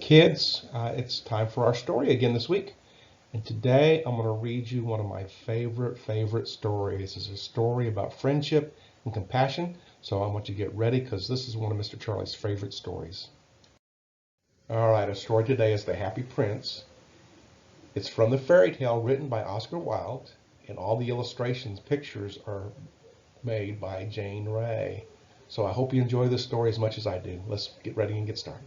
Kids, it's time for our story again this week. And today I'm going to read you one of my favorite stories. It's a story about friendship and compassion. So I want you to get ready because this is one of Mr. Charlie's favorite stories. All right, our story today is The Happy Prince. It's from the fairy tale written by Oscar Wilde, and all the pictures are made by Jane Ray. So I hope you enjoy this story as much as I do. Let's get ready and get started.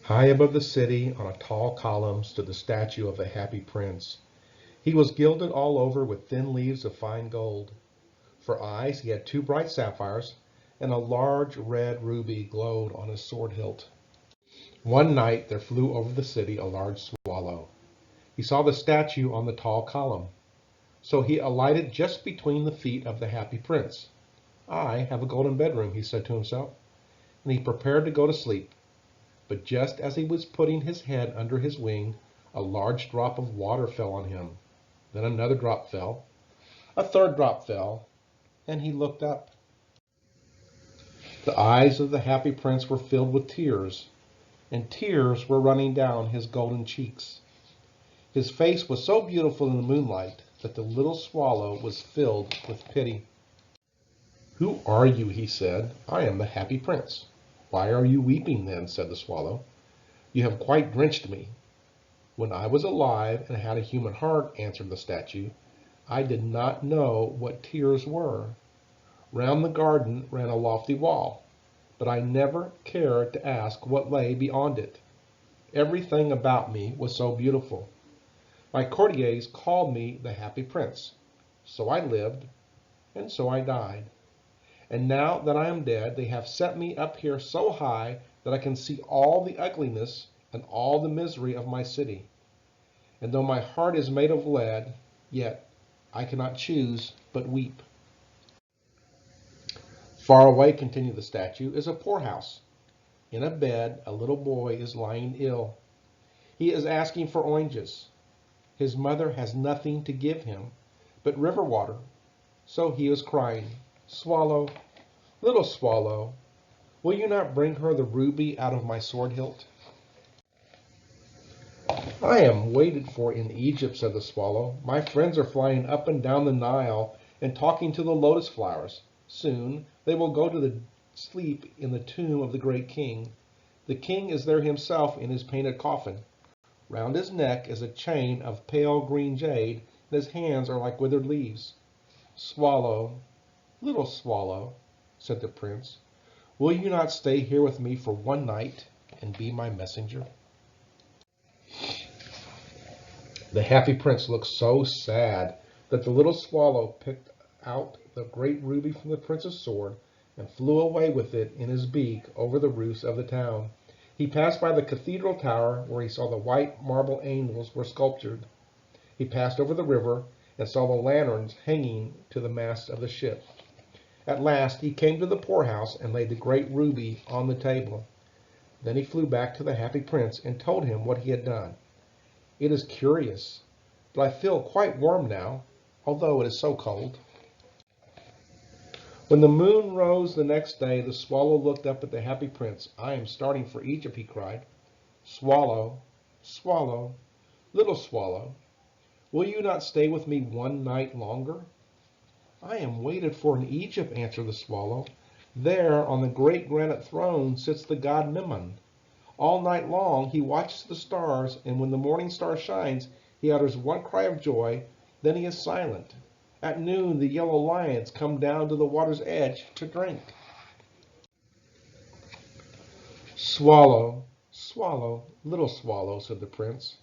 High above the city, on a tall column, stood the statue of the Happy Prince. He was gilded all over with thin leaves of fine gold. For eyes, he had two bright sapphires, and a large red ruby glowed on his sword hilt. One night there flew over the city a large swallow. He saw the statue on the tall column. So he alighted just between the feet of the Happy Prince. I have a golden bedroom, he said to himself, and he prepared to go to sleep. But just as he was putting his head under his wing, a large drop of water fell on him. Then another drop fell. A third drop fell, and he looked up. The eyes of the Happy Prince were filled with tears, and tears were running down his golden cheeks. His face was so beautiful in the moonlight that the little swallow was filled with pity. "Who are you?" he said. "I am the Happy Prince." "Why are you weeping then?" said the swallow. "You have quite drenched me." "When I was alive and had a human heart," answered the statue, "I did not know what tears were. Round the garden ran a lofty wall, but I never cared to ask what lay beyond it. Everything about me was so beautiful. My courtiers called me the Happy Prince. So I lived, and so I died. And now that I am dead, they have set me up here so high that I can see all the ugliness and all the misery of my city. And though my heart is made of lead, yet I cannot choose but weep." "Far away," continued the statue, "is a poorhouse. In a bed, a little boy is lying ill. He is asking for oranges. His mother has nothing to give him but river water, so he is crying, 'Swallow, little swallow, will you not bring her the ruby out of my sword hilt?'" "I am waited for in Egypt," said the swallow. "My friends are flying up and down the Nile and talking to the lotus flowers. Soon they will go to sleep in the tomb of the great king. The king is there himself in his painted coffin. Round his neck is a chain of pale green jade, and his hands are like withered leaves. Swallow, little swallow," said the prince, "will you not stay here with me for one night and be my messenger?" The Happy Prince looked so sad that the little swallow picked out the great ruby from the prince's sword and flew away with it in his beak over the roofs of the town. He passed by the cathedral tower where he saw the white marble angels were sculptured. He passed over the river and saw the lanterns hanging to the masts of the ship. At last he came to the poorhouse and laid the great ruby on the table. Then he flew back to the Happy Prince and told him what he had done. "It is curious, but I feel quite warm now, although it is so cold." When the moon rose the next day, the swallow looked up at the Happy Prince. "I am starting for Egypt," he cried. "Swallow, swallow, little swallow, will you not stay with me one night longer?" "I am waited for in Egypt," answered the swallow. "There on the great granite throne sits the god Memnon. All night long he watches the stars, and when the morning star shines, he utters one cry of joy, then he is silent. At noon the yellow lions come down to the water's edge to drink." "Swallow, swallow, little swallow," said the prince.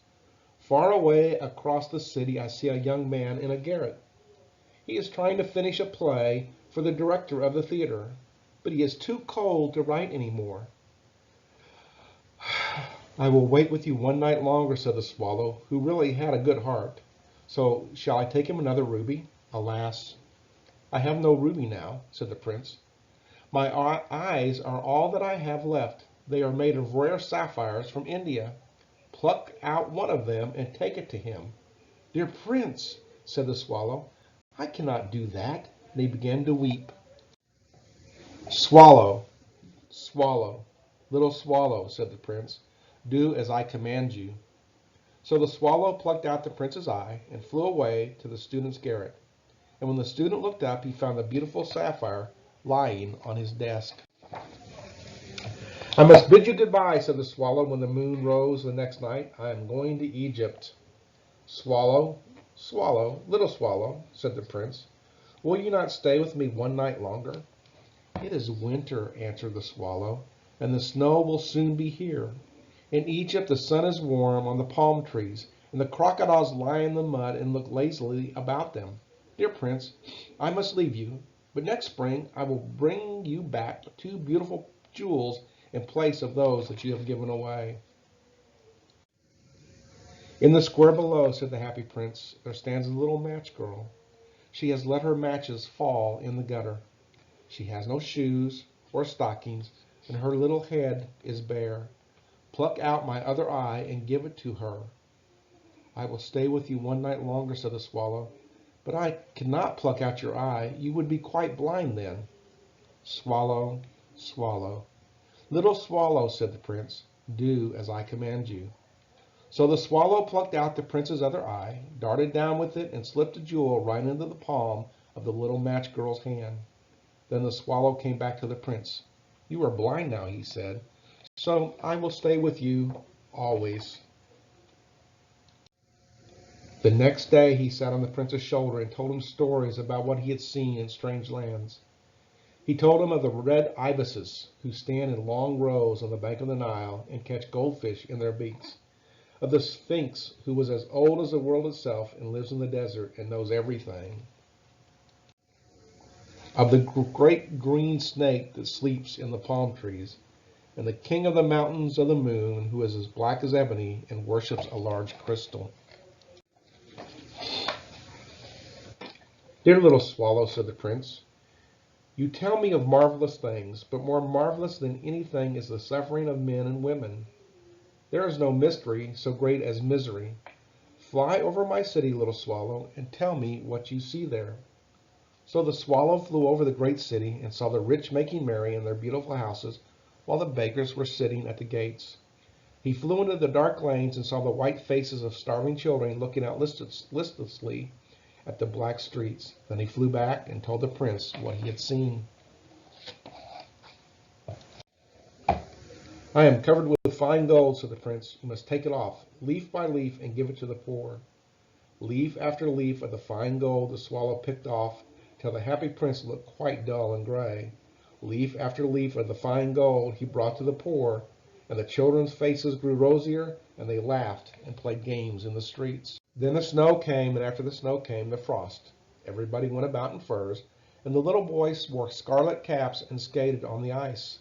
"Far away across the city I see a young man in a garret. He is trying to finish a play for the director of the theater, but he is too cold to write any more." "I will wait with you one night longer," said the swallow, who really had a good heart. "So shall I take him another ruby?" "Alas, I have no ruby now," said the prince. "My eyes are all that I have left. They are made of rare sapphires from India. Pluck out one of them and take it to him." "Dear prince," said the swallow, "I cannot do that," and he began to weep. "Swallow, swallow, little swallow," said the prince. Do as I command you." So the swallow plucked out the prince's eye and flew away to the student's garret. And when the student looked up, he found the beautiful sapphire lying on his desk. "I must bid you goodbye," said the swallow when the moon rose the next night. "I am going to Egypt." "Swallow, swallow, little swallow," said the prince, "will you not stay with me one night longer?" "It is winter," answered the swallow, "and the snow will soon be here. In Egypt the sun is warm on the palm trees, and the crocodiles lie in the mud and look lazily about them. Dear prince, I must leave you, but next spring I will bring you back 2 beautiful jewels in place of those that you have given away." "In the square below," said the happy prince, "there stands a little match girl. She has let her matches fall in the gutter. She has no shoes or stockings, and her little head is bare. Pluck out my other eye and give it to her." "I will stay with you one night longer," said the swallow, "but I cannot pluck out your eye. You would be quite blind then." "Swallow, swallow." "Little swallow," said the prince, "do as I command you." So the swallow plucked out the prince's other eye, darted down with it, and slipped a jewel right into the palm of the little match girl's hand. Then the swallow came back to the prince. "You are blind now," he said, "so I will stay with you always." The next day he sat on the prince's shoulder and told him stories about what he had seen in strange lands. He told him of the red ibises who stand in long rows on the bank of the Nile and catch goldfish in their beaks, of the Sphinx who was as old as the world itself and lives in the desert and knows everything, of the great green snake that sleeps in the palm trees, and the king of the mountains of the moon who is as black as ebony and worships a large crystal. "Dear little swallow," said the prince, "you tell me of marvelous things, but more marvelous than anything is the suffering of men and women. There is no mystery so great as misery. Fly over my city, little swallow, and tell me what you see there." So the swallow flew over the great city and saw the rich making merry in their beautiful houses, while the beggars were sitting at the gates. He flew into the dark lanes and saw the white faces of starving children looking out listlessly at the black streets. Then he flew back and told the prince what he had seen. "I am covered with fine gold," said the prince. "You must take it off, leaf by leaf, and give it to the poor." Leaf after leaf of the fine gold the swallow picked off till the happy prince looked quite dull and gray. Leaf after leaf of the fine gold he brought to the poor, and the children's faces grew rosier, and they laughed and played games in the streets. Then the snow came, and after the snow came the frost. Everybody went about in furs, and the little boys wore scarlet caps and skated on the ice.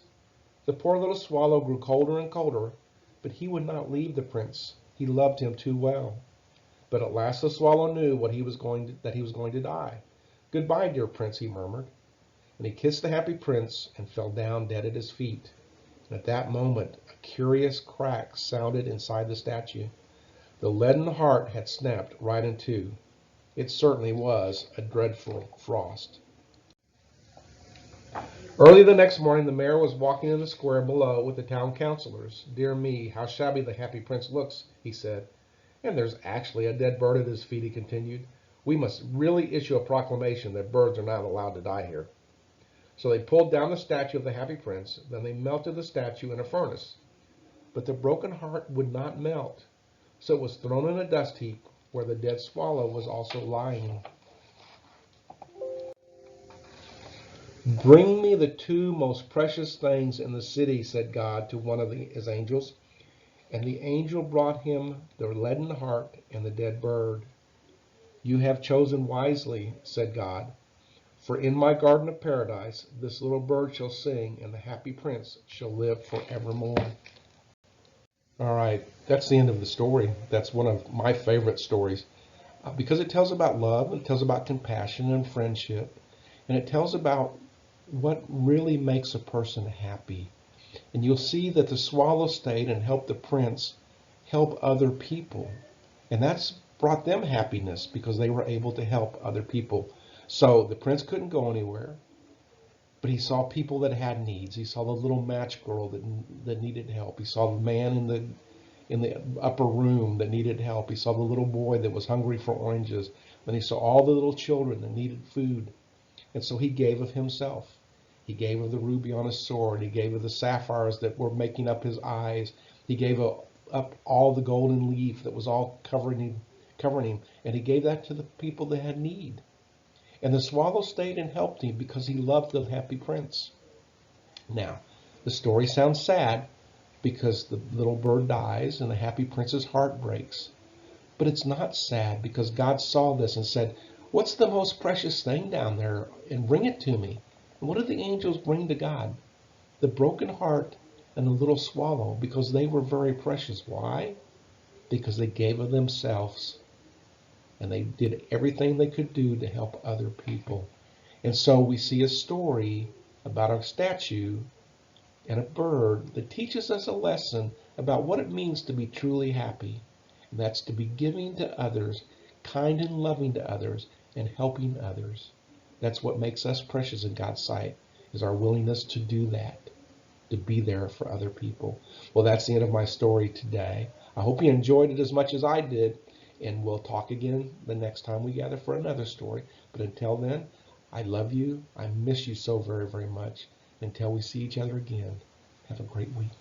The poor little swallow grew colder and colder, but he would not leave the prince. He loved him too well. But at last the swallow knew that he was going to die. "Goodbye, dear prince," he murmured. And he kissed the happy prince and fell down dead at his feet. And at that moment a curious crack sounded inside the statue. The leaden heart had snapped right in two. It certainly was a dreadful frost. Early the next morning the mayor was walking in the square below with the town councilors. "Dear me, how shabby the happy prince looks," he said. "And there's actually a dead bird at his feet," he continued. "We must really issue a proclamation that birds are not allowed to die here." So they pulled down the statue of the happy prince. Then they melted the statue in a furnace. But the broken heart would not melt, so it was thrown in a dust heap where the dead swallow was also lying. "Bring me the 2 most precious things in the city," said God to one of his angels. And the angel brought him the leaden heart and the dead bird. "You have chosen wisely," said God, "for in my garden of paradise this little bird shall sing, and the happy prince shall live forevermore." All right, that's the end of the story. That's one of my favorite stories because it tells about love, it tells about compassion and friendship, and it tells about what really makes a person happy. And you'll see that the swallow stayed and helped the prince help other people. And that's brought them happiness because they were able to help other people. So the prince couldn't go anywhere, but he saw people that had needs. He saw the little match girl that needed help. He saw the man in the upper room that needed help. He saw the little boy that was hungry for oranges. Then he saw all the little children that needed food. And so he gave of himself. He gave of the ruby on his sword. He gave of the sapphires that were making up his eyes. He gave up all the golden leaf that was all covering him. And he gave that to the people that had need. And the swallow stayed and helped him because he loved the happy prince. Now, the story sounds sad because the little bird dies and the happy prince's heart breaks. But it's not sad because God saw this and said, what's the most precious thing down there? And bring it to me. And what did the angels bring to God? The broken heart and the little swallow, because they were very precious. Why? Because they gave of themselves and they did everything they could do to help other people. And so we see a story about a statue and a bird that teaches us a lesson about what it means to be truly happy. And that's to be giving to others, kind and loving to others, and helping others. That's what makes us precious in God's sight, is our willingness to do that, to be there for other people. Well, that's the end of my story today. I hope you enjoyed it as much as I did, and we'll talk again the next time we gather for another story. But until then, I love you. I miss you so very, very much. Until we see each other again, have a great week.